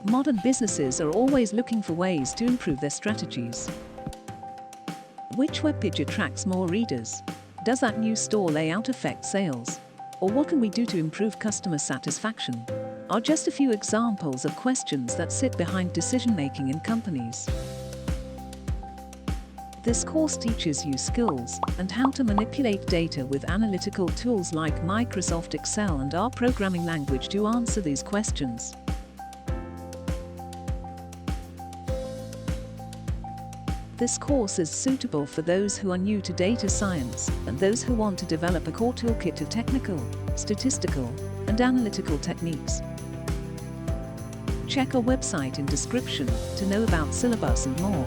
Modern businesses are always looking for ways to improve their strategies. Which web page attracts more readers? Does that new store layout affect sales? Or what can we do to improve customer satisfaction? Are just a few examples of questions that sit behind decision-making in companies. This course teaches you skills and how to manipulate data with analytical tools like Microsoft Excel and R programming language to answer these questions. This course is suitable for those who are new to data science and those who want to develop a core toolkit of technical, statistical, and analytical techniques. Check our website in description to know about syllabus and more.